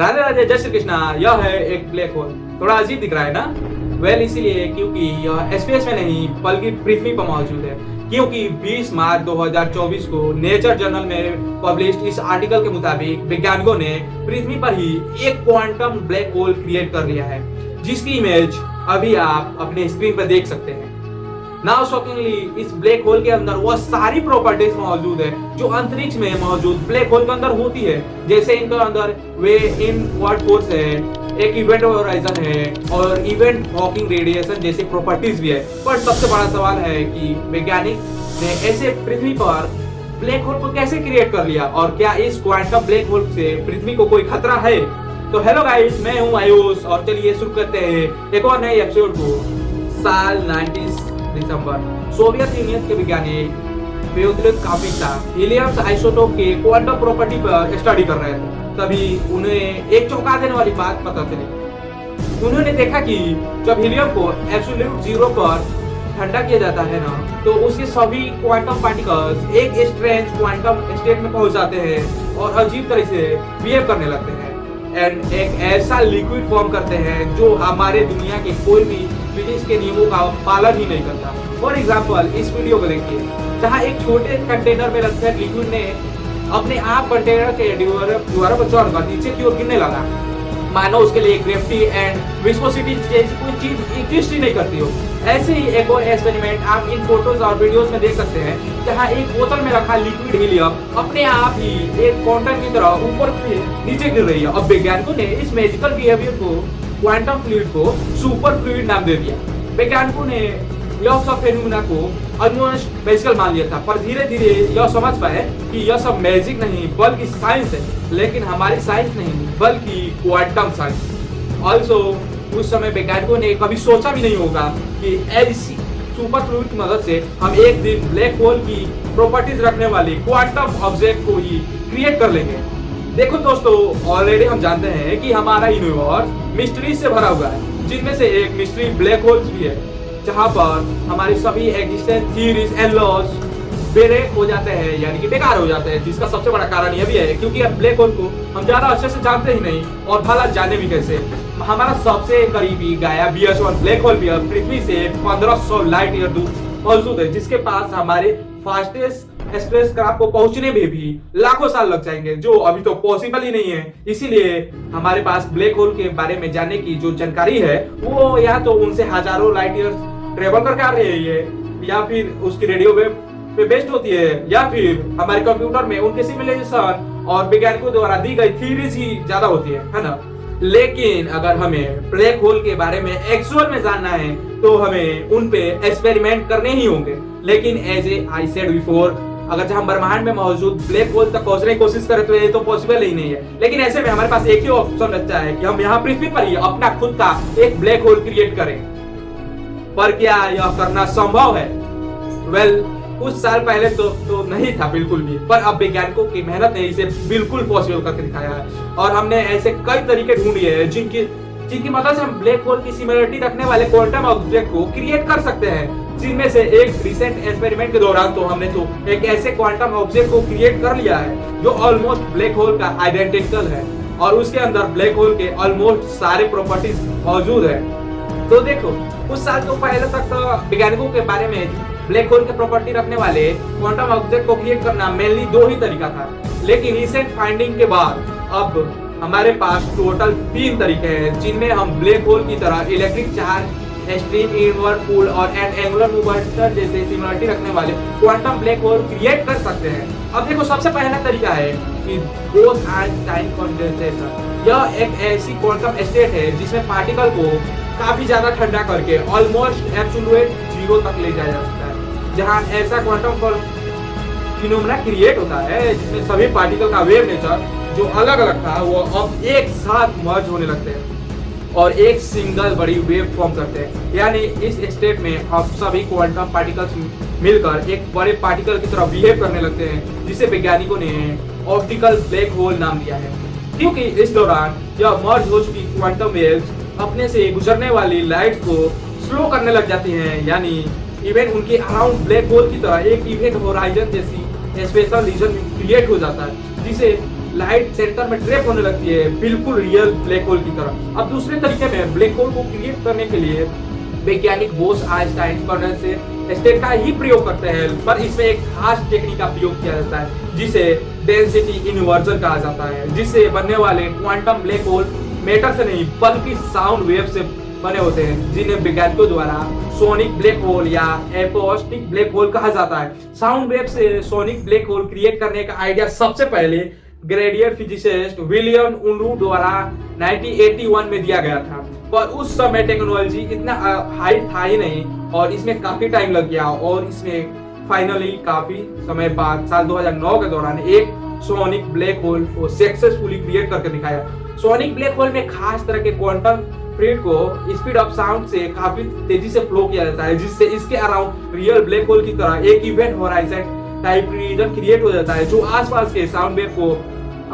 राधे राधे, जय श्री कृष्णा। यह है एक ब्लैक होल। थोड़ा अजीब दिख रहा है ना? वेल इसीलिए क्योंकि यह स्पेस में नहीं बल्कि पृथ्वी पर मौजूद है। क्योंकि 20 मार्च 2024 को नेचर जर्नल में पब्लिश्ड इस आर्टिकल के मुताबिक वैज्ञानिकों ने पृथ्वी पर ही एक क्वांटम ब्लैक होल क्रिएट कर लिया है, जिसकी इमेज अभी आप अपने स्क्रीन पर देख सकते हैं। नाउ शॉकिंगली इस ब्लैक होल के अंदर वह सारी प्रॉपर्टीज मौजूद है जो अंतरिक्ष में मौजूद ब्लैक होल के अंदर होती है। जैसे इनके अंदर वे इनवर्ड फोर्स है, एक इवेंट होराइजन है और इवेंट हॉकिंग रेडिएशन जैसी प्रॉपर्टीज भी है। पर सबसे बड़ा सवाल है कि वैज्ञानिक ने ऐसे पृथ्वी पर ब्लैक होल को कैसे क्रिएट कर लिया और क्या इस क्वांटम ब्लैक होल से पृथ्वी को कोई खतरा है? तो हेलो गाइस, मैं हूं आयुष और चलिए शुरू करते हैं एक और नए एपिसोड को। साल 19 दिसंबर सोवियत यूनियन के वैज्ञानिक प्योत्र काफिसा हीलियम आइसोटोप के क्वांटम प्रॉपर्टी पर स्टडी कर रहे थे। तभी उन्हें एक चौंका देने वाली बात पता चली। उन्होंने देखा कि जब हीलियम को एब्सोल्यूट जीरो पर ठंडा किया जाता है ना, तो उसके सभी क्वांटम पार्टिकल्स एक स्ट्रेंज क्वांटम स्टेट में पहुंच जाते हैं और अजीब तरह से बिहेव करने लगते हैं एंड एक ऐसा लिक्विड फॉर्म करते हैं जो हमारे दुनिया के कोई भी फिजिक्स के नियमों का पालन ही नहीं करता। फॉर एग्जाम्पल इस वीडियो को देखिए, जहाँ एक छोटे कंटेनर में रखे लिक्विड ने अपने आप कंटेनर के दीवारों पर चढ़कर नीचे की ओर गिरने लगा, मानो उसके लिए ग्रेविटी एंड विस्कोसिटी जैसी कोई चीज एग्जिस्ट ही नहीं करती हो। ऐसे ही एक और एक्सपेरिमेंट आप इन फोटोज और वीडियोस में देख सकते हैं, जहां एक बोतल में रखा लिक्विड हीलियम अपने आप ही एक फाउंटेन की तरह ऊपर से नीचे गिर रही है। अब वैज्ञानिकों ने इस मैजिकल बिहेवियर को, क्वांटम फ्लूइड को सुपर फ्लूइड नाम दे दिया। वैज्ञानिकों ने यह सब फेनोमेना को ऑलमोस्ट मैजिकल मान लिया था, पर धीरे धीरे यह समझ पाए कि यह सब मैजिक नहीं बल्कि साइंस है। लेकिन हमारी साइंस नहीं बल्कि क्वांटम साइंस। ऑल्सो उस समय वैज्ञानिकों ने कभी सोचा भी नहीं होगा कि ऐसी सुपर फ्लूइड की मदद से हम एक दिन ब्लैक होल की प्रॉपर्टीज रखने वाली क्वांटम ऑब्जेक्ट को ही क्रिएट कर लेंगे। देखो दोस्तों, ऑलरेडी हम जानते हैं कि हमारा यूनिवर्स मिस्ट्री से भरा हुआ है, जिनमें से एक मिस्ट्री ब्लैक होल्स भी है, जहां पर हमारी सभी existence theories and laws break हो जाते हैं, यानी कि बेकार हो जाते हैं। जिसका सबसे बड़ा कारण यह भी है क्योंकि अब ब्लैक होल को हम ज्यादा अच्छे से जानते ही नहीं और भला जाने भी कैसे। हमारा सबसे करीबी गाया BS1 ब्लैक होल भी पृथ्वी से 1500 लाइट ईयर दूर मौजूद है, जिसके पास हमारे फास्टेस्ट स्पेसक्राफ्ट को पहुंचने में भी लाखों साल लग जाएंगे, जो अभी तो पॉसिबल ही नहीं है। इसीलिए हमारे पास ब्लैक होल के बारे में जानने की जो जानकारी है वो या तो उनसे हजारों लाइट ईयर ट्रेवल करके आ रही है, या फिर उसकी रेडियो वेव पे बेस्ड होती है, या फिर हमारे कंप्यूटर में उनके सिमुलेशन और वैज्ञानिकों द्वारा दी गई थ्योरीज ही ज्यादा होती है ना। लेकिन अगर हमें ब्लैक होल के बारे में एक्चुअल में जानना है तो हमें उन पे एक्सपेरिमेंट करने ही होंगे। लेकिन as a I said before, अगर हम ब्रह्मांड में मौजूद ब्लैक होल तक पहुंचने की कोशिश करें तो ये तो पॉसिबल ही नहीं है। लेकिन ऐसे में हमारे पास एक ही ऑप्शन बचता है कि हम यहाँ पृथ्वी पर ही अपना खुद का एक ब्लैक होल क्रिएट करें। पर क्या यह करना संभव है? वेल, कुछ साल पहले तो नहीं था बिल्कुल भी, पर अब वैज्ञानिकों की मेहनत ने इसे बिल्कुल पॉसिबल करके दिखाया है। और हमने ऐसे कई तरीके ढूंढे हैं जिनकी मदद से हम ब्लैक होल की सिमिलरिटी रखने वाले क्वांटम ऑब्जेक्ट को क्रिएट कर सकते हैं। जिनमें से एक रिसेंट एक्सपेरिमेंट के दौरान तो हमने तो एक ऐसे क्वांटम ऑब्जेक्ट को क्रिएट कर लिया है जो ऑलमोस्ट ब्लैक होल का आइडेंटिकल है और उसके अंदर ब्लैक होल के ऑलमोस्ट सारे प्रॉपर्टीज मौजूद है। तो देखो, कुछ साल तो पहले तक तो वैज्ञानिकों के बारे में ब्लैक होल के प्रॉपर्टी रखने वाले क्वांटम ऑब्जेक्ट को क्रिएट करना मेनली दो ही तरीका था। लेकिन रिसेंट फाइंडिंग के बाद अब हमारे पास टोटल 3 तरीके हैं, जिनमें हम ब्लैक होल की तरह electric charge, extreme inward pool और एंगुलर मोमेंटम जैसे सिमिलरिटी रखने वाले क्वांटम ब्लैक होल क्रिएट कर सकते हैं। अब देखो, सबसे पहला तरीका है कि बोस-आइंस्टाइन कंडेंसेशन। यह एक ऐसी क्वांटम स्टेट है जिसमें पार्टिकल को काफी ज्यादा ठंडा करके ऑलमोस्ट एब्सोल्यूट जीरो तक ले जाया जा सकता है, जहां ऐसा क्वांटम फिनोमेना क्रिएट होता है जिसमें सभी पार्टिकल का वेव नेचर जो अलग अलग था वो अब एक साथ मर्ज होने लगते हैं और एक सिंगल बड़ी वेव फॉर्म करते हैं। यानी इस स्टेट में अब सभी क्वांटम पार्टिकल्स मिलकर एक बड़े पार्टिकल की तरह बिहेव करने लगते हैं, जिसे वैज्ञानिकों ने ऑप्टिकल ब्लैक होल नाम दिया है। क्योंकि इस दौरान यह मर्ज हो चुकी क्वांटम वेव्स अपने से गुजरने वाली लाइट को स्लो करने लग जाती हैं, यानी इवेंट उनके अराउंड ब्लैक होल की तरह एक इवेंट होराइजन जैसी स्पेशल रीजन क्रिएट हो जाता है, जिसे लाइट सेंटर में ट्रैप होने लगती है, बिल्कुल रियल ब्लैक होल की तरह। अब दूसरे तरीके में ब्लैक होल को क्रिएट करने के लिए वैज्ञानिक बोस आइंस्टाइन कंडेंसेशन स्टेट का ही प्रयोग करते हैं, पर इसमें एक खास टेक्निक का प्रयोग किया जाता है जिसे डेंसिटी इन्वर्जन कहा जाता है, जिससे बनने वाले क्वांटम ब्लैक होल मैटर से नहीं बल्कि साउंड वेव से बने होते हैं, जिन्हें वैज्ञानिकों द्वारा सोनिक ब्लैक होल या एपोस्टिक ब्लैक होल कहा जाता है। साउंड वेव से सोनिक ब्लैक होल क्रिएट करने का आइडिया सबसे पहले ग्रेडियर फिजिसिस्ट विलियम उनरू द्वारा 1981 में दिया गया था, पर उस समय टेक्नोलॉजी इतना हाई था ही नहीं और इसमें काफी टाइम लग गया और इसमें फाइनली काफी समय बाद साल 2009 के दौरान एक सोनिक ब्लैक होल को सक्सेसफुली क्रिएट करके दिखाया। सोनिक ब्लैक होल में खास तरह के क्वांटम फ्लूइड को स्पीड ऑफ साउंड से काफी तेजी से फ्लो किया जाता है, जिससे इसके अराउंड रियल ब्लैक होल की तरह एक event horizon type region create हो जाता है जो आसपास के साउंड वेव को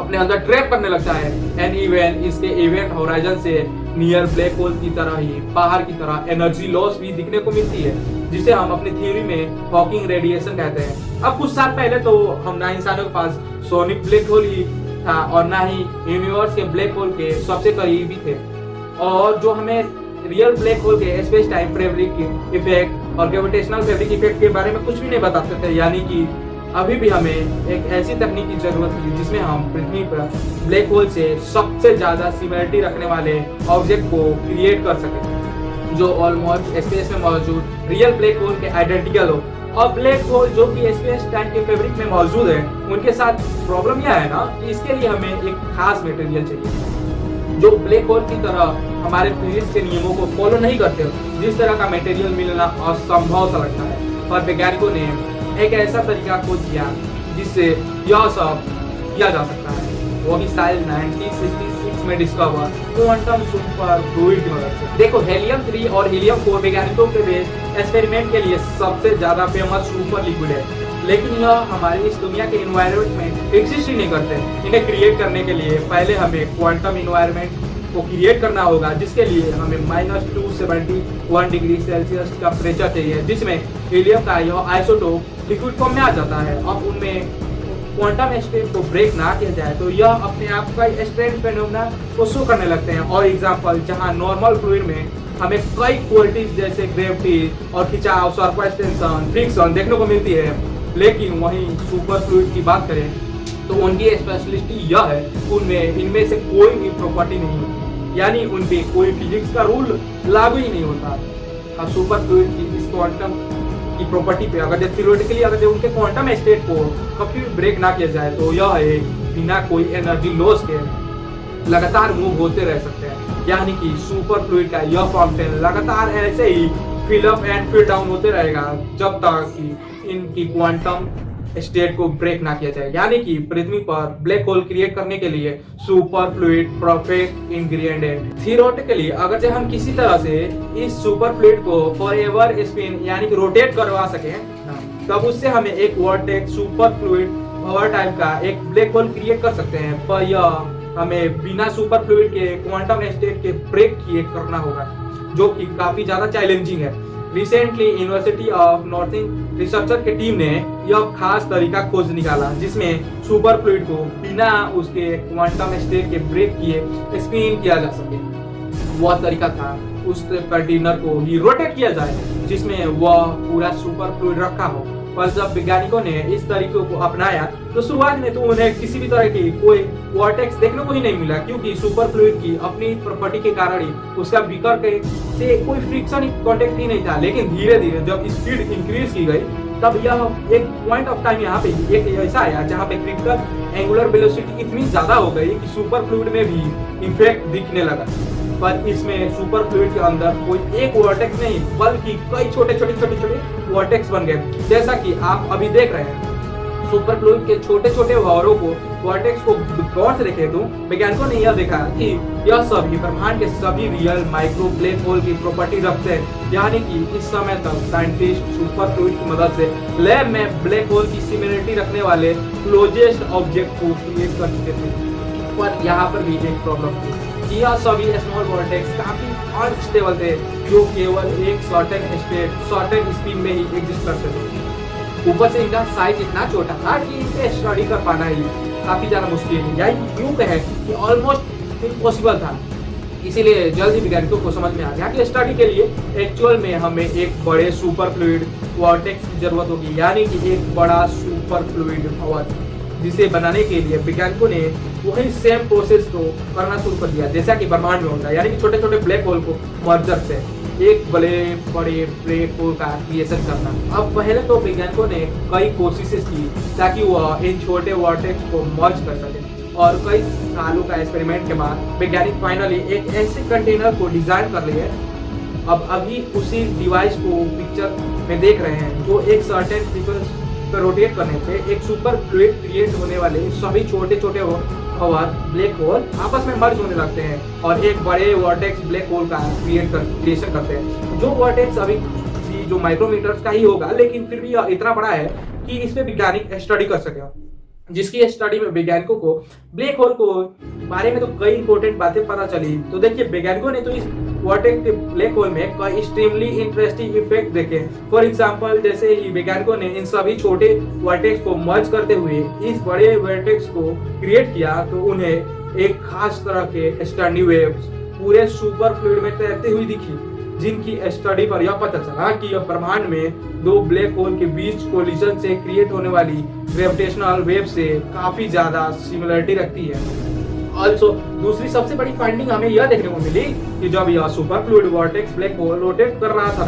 अपने अंदर ट्रैप करने लगता है। एंड इवन इसके इवेंट होराइजन से नियर ब्लैक होल की तरह ही बाहर की तरह एनर्जी लॉस भी दिखने को मिलती है, जिसे हम अपनी थ्योरी में हॉकिंग रेडिएशन कहते हैं। अब कुछ साल पहले तो हम ना इंसानों के पास सोनिक ब्लैक होल ही था और ना ही यूनिवर्स के ब्लैक होल के सबसे करीबी थे, और जो हमें रियल ब्लैक होल के स्पेस टाइम फैब्रिक इफेक्ट और ग्रेविटेशनल फैब्रिक इफेक्ट के बारे में कुछ भी नहीं बताते थे। यानी कि अभी भी हमें एक ऐसी तकनीक की जरूरत थी जिसमें हम पृथ्वी पर ब्लैक होल से सबसे ज्यादा सिमिलरिटी रखने वाले ऑब्जेक्ट को क्रिएट कर सके जो ऑलमोस्ट स्पेस में मौजूद रियल ब्लैक होल के आइडेंटिकल हो। और ब्लैक होल जो कि स्पेस टाइम के फैब्रिक में मौजूद है, उनके साथ प्रॉब्लम यह है ना कि इसके लिए हमें एक खास मटेरियल चाहिए जो ब्लैक होल की तरह हमारे फिजिक्स के नियमों को फॉलो नहीं करते हो। जिस तरह का मटेरियल मिलना असंभव सा लगता है, पर वैज्ञानिकों ने एक ऐसा तरीका खोज किया जिससे यह सब किया जा सकता है, वो भी साल 1966 में डिस्कवर क्वांटम सुपर फ्लूइड की मदद से। देखो, हीलियम 3 और हीलियम 4 वैज्ञानिकों के बेस एक्सपेरिमेंट के लिए सबसे ज्यादा फेमस सुपर लिक्विड है, लेकिन यह हमारी इस दुनिया के एनवायरनमेंट में एग्जिस्ट ही नहीं करते। इन्हें क्रिएट करने के लिए पहले हमें क्वांटम एनवायरनमेंट को क्रिएट करना होगा, जिसके लिए हमें -271 डिग्री सेल्सियस टेम्परेचर चाहिए, जिसमें हीलियम का यह आइसोटोप लिक्विड फॉर्म में आ जाता है। अब उनमें क्वांटम स्टेट को ब्रेक ना किया जाए तो यह अपने आप का स्ट्रेंथ फेनोमेना को शो करने लगते हैं। और एग्जांपल, जहां नॉर्मल फ्लूइड में हमें कई क्वालिटीज जैसे ग्रेविटी और खिंचाव, सरफेस टेंशन, फ्रिक्शन देखने को मिलती है, लेकिन वहीं सुपर फ्लूइड की बात करें तो उनकी स्पेशलिटी यह है उनमें इनमें से कोई भी प्रॉपर्टी नहीं, यानी उन पे कोई फिजिक्स का रूल लागू ही नहीं होता। अब सुपर फ्लूइड की इस क्वांटम की प्रॉपर्टी पे अगर थ्योरेटिकली अगर उनके क्वांटम स्टेट को कभी भी ब्रेक ना किया जाए तो यह है बिना कोई एनर्जी लॉस के लगातार मूव होते रह सकते हैं। यानी कि सुपर फ्लूइड का यह फाउंटेन लगातार ऐसे ही fill up and fill down होते रहेगा जब तक कि इनकी क्वांटम स्टेट को ब्रेक ना किया जाए। यानी कि पृथ्वी पर ब्लैक होल क्रिएट करने के लिए सुपर फ्लूइड परफेक्ट इंग्रेडिएंट है। थियोरेटिकली अगर जब हम किसी तरह से इस सुपर फ्लूइड को फॉरएवर स्पिन यानी कि रोटेट करवा सके, तब उससे हमें एक vertex super fluid power type का एक ब्लैक होल क्रिएट कर सकते हैं। पर यह हमें बिना सुपर फ्लूइड के क्वांटम स्टेट के ब्रेक किए करना होगा, जो कि काफी ज्यादा चैलेंजिंग है। Recently university of northing researcher की टीम ने यह खास तरीका खोज निकाला जिसमें सुपर फ्लूइड को बिना उसके क्वांटम स्टेट के ब्रेक किए स्पिन किया जा सके। वह तरीका था उस कंटेनर को ही रोटेट किया जाए जिसमें वह पूरा सुपर फ्लूइड रखा हो। पर जब वैज्ञानिकों ने इस तरीके को अपनाया तो शुरुआत में तो उन्हें किसी भी तरह की कोई वॉर्टेक्स देखने को ही नहीं मिला, क्योंकि सुपर फ्लूइड की अपनी प्रॉपर्टी के कारण ही उसका बीकर के से कोई फ्रिक्शन कांटेक्ट ही नहीं था। लेकिन धीरे धीरे जब स्पीड इंक्रीज की गई तब यह एक पॉइंट ऑफ टाइम यहाँ पे एक ऐसा आया जहाँ पे क्रिटिकल एंगुलर वेलोसिटी इतनी ज्यादा हो गई कि सुपर फ्लूइड में भी इफेक्ट दिखने लगा। पर इसमें सुपर फ्लूइड के अंदर कोई एक वॉर्टेक्स नहीं बल्कि कई छोटे छोटे वॉर्टेक्स बन गए। जैसा कि आप अभी देख रहे हैं, सुपर फ्लूइड के छोटे छोटे वारों को वॉर्टेक्स को गौर से देखें तो वैज्ञानिकों ने यह देखा कि यह सभी ब्रह्मांड के सभी रियल माइक्रो ब्लैक होल की प्रॉपर्टी रखते हैं। यानी कि इस समय तक साइंटिस्ट सुपर फ्लूइड की मदद से लैब में ब्लैक होल की सिमिलरिटी रखने वाले क्लोजेस्ट ऑब्जेक्ट को क्रिएट कर चुके थे। पर यहाँ पर भी एक प्रॉब्लम थी कि यह सभी स्मॉल वॉर्टेक्स काफी अनस्टेबल थे, जो केवल एक सर्टेन स्टेट सर्टेन स्पिन में ही एग्जिस्ट करते थे। ऊपर से इनका साइज इतना छोटा था कि इनके स्टडी कर पाना ही काफी ज्यादा मुश्किल या यूं कहें कि ऑलमोस्ट इम्पॉसिबल था। इसीलिए जल्द ही वैज्ञानिकों को समझ में आ गया कि स्टडी के लिए एक्चुअल में हमें एक बड़े सुपर फ्लूइड वॉर्टेक्स की जरूरत होगी, यानी कि एक बड़ा सुपर फ्लूइड भवन, जिसे बनाने के लिए वैज्ञानिकों ने वही सेम प्रोसेस को करना शुरू कर दिया जैसा कि ब्रह्मांड में होता है, यानी कि छोटे छोटे ब्लैक होल को मर्जर से एक बड़े बड़े ब्लैक होल का क्रिएशन करना। अब पहले तो वैज्ञानिकों ने कई कोशिशें की ताकि वह इन छोटे वॉर्टेक्स को मर्ज कर सके, और कई सालों का एक्सपेरिमेंट के बाद वैज्ञानिक फाइनली एक ऐसे कंटेनर को डिजाइन कर लिए। अब अभी उसी डिवाइस को पिक्चर में देख रहे हैं, जो एक सर्टेन फ्रीक्वेंसी पर रोटेट करने पे एक सुपर फ्लूइड क्रिएट होने वाले सभी छोटे छोटे और ब्लैक होल आपस में मर्ज होने लगते हैं और एक बड़े वॉर्टेक्स ब्लैक होल का क्रिएशन करते हैं। जो वॉर्टेक्स अभी जो माइक्रोमीटर्स का ही होगा, लेकिन फिर भी यह इतना बड़ा है कि इस पे वैज्ञानिक स्टडी कर सके, जिसकी स्टडी में वैज्ञानिकों को ब्लैक होल को बारे में तो कई इंपॉर्टेंट बातें पता चली। तो देखिए, वैज्ञानिकों ने तो इस वॉर्टेक्स के ब्लैक होल में कई एक्सट्रीमली इंटरेस्टिंग इफेक्ट देखे। फॉर एग्जांपल, जैसे ही वैज्ञानिकों ने इन सभी छोटे वॉर्टेक्स को मर्ज करते हुए इस बड़े वॉर्टेक्स को क्रिएट किया, तो उन्हें एक खास तरह के स्टैंडिंग वेव्स पूरे सुपर फ्लूइड में तैरती हुई दिखी, जिनकी स्टडी पर यह पता चला कि यह ब्रह्मांड में दो ब्लैक होल के बीच कोलिजन से क्रिएट होने वाली ग्रेविटेशनल वेव से काफी ज्यादा सिमिलरिटी रखती है। ऑल्सो दूसरी सबसे बड़ी फाइंडिंग हमें यह देखने को मिली कि जब यह super fluid vortex black hole rotate कर रहा था,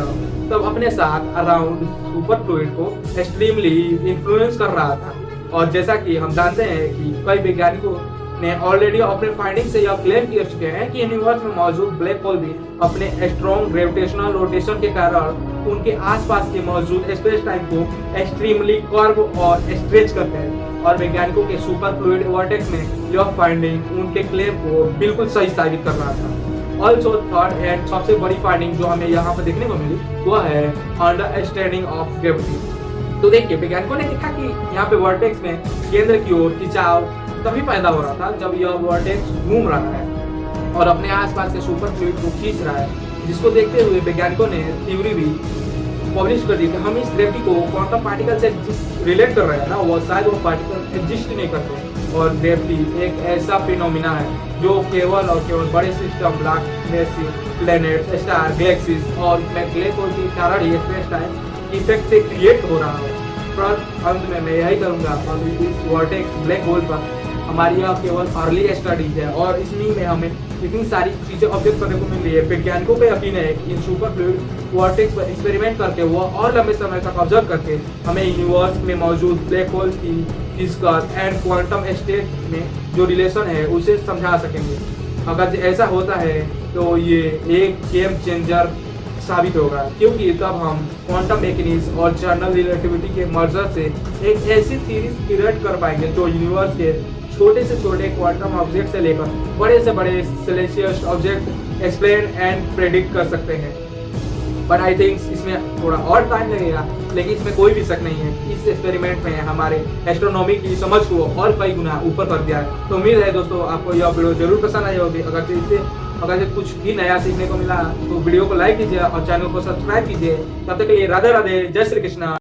तब अपने साथ अराउंड सुपर फ्लूइड को एक्सट्रीमली इन्फ्लुएंस कर रहा था। और जैसा कि हम जानते हैं कि कई वैज्ञानिकों ने ऑलरेडी अपने फाइंडिंग से यह क्लेम कर चुके हैं कि यूनिवर्स में मौजूद ब्लैक होल भी अपने स्ट्रॉन्ग ग्रेविटेशनल रोटेशन के कारण उनके आसपास के मौजूद स्पेस टाइम को एक्सट्रीमली कर्व और स्ट्रेच करते हैं। और वैज्ञानिकों के सुपर फ्लूइड वॉर्टेक्स में यह फाइंडिंग उनके क्लेम को बिल्कुल सही साबित कर रहा था। ऑल्सो थर्ड एंड सबसे बड़ी फाइंडिंग जो हमें यहाँ पर देखने को मिली वह है अंडरस्टैंडिंग ऑफ ग्रेविटी। तो देखिए, वैज्ञानिकों ने देखा कि यहाँ पे वॉर्टेक्स में केंद्र की ओर खिंचाव तभी पैदा हो रहा था जब यह वॉर्टेक्स घूम रहा है और अपने आसपास के सुपर फ्लूइड को खींच रहा है, जिसको देखते हुए वैज्ञानिकों ने थ्योरी भी पब्लिश कर दी कि हम इस ग्रेविटी को क्वांटम पार्टिकल से रिलेट कर रहे हैं ना, वो शायद वो पार्टिकल एग्जिस्ट नहीं करते। और ग्रेविटी एक ऐसा फिनोमिना है जो केवल और केवल बड़े system, Galaxy, planet, star, galaxies और ब्लैक होल के कारण ही स्पेस टाइम इफेक्ट से क्रिएट हो रहा है। पर अंत में मैं यही करूँगा, और इस वॉर्टेक्स ब्लैक होल पर हमारी यह केवल अर्ली स्टडी है और इसमें में हमें इतनी सारी चीजें ऑब्जर्व करने को मिल रही है। वैज्ञानिकों पे यकीन है कि इन सुपर फ्लूइड वॉर्टेक्स पर एक्सपेरिमेंट करके वो और लंबे समय तक ऑब्जर्व करके हमें यूनिवर्स में मौजूद ब्लैक होल की फिजिकल एंड क्वांटम स्टेट में जो रिलेशन है उसे समझा सकेंगे। अगर ऐसा होता है तो ये एक गेम चेंजर साबित होगा, क्योंकि तब हम क्वांटम मैकेनिक्स और जनरल रिलेटिविटी के मर्जर से एक ऐसी थ्योरी क्रिएट कर पाएंगे जो यूनिवर्स के छोटे से छोटे क्वांटम ऑब्जेक्ट से लेकर बड़े से बड़े celestial object explain and predict कर सकते हैं। बट आई थिंक इसमें थोड़ा और टाइम लगेगा, लेकिन इसमें कोई भी शक नहीं है। इस एक्सपेरिमेंट में हमारे एस्ट्रोनॉमी की समझ को और कई गुना ऊपर कर दिया है। तो उम्मीद है दोस्तों आपको यह वीडियो जरूर पसंद आई होगी। अगर कुछ भी नया सीखने को मिला तो वीडियो को लाइक कीजिए और चैनल को सब्सक्राइब कीजिए। तब तक के लिए राधे राधे, जय श्री कृष्णा।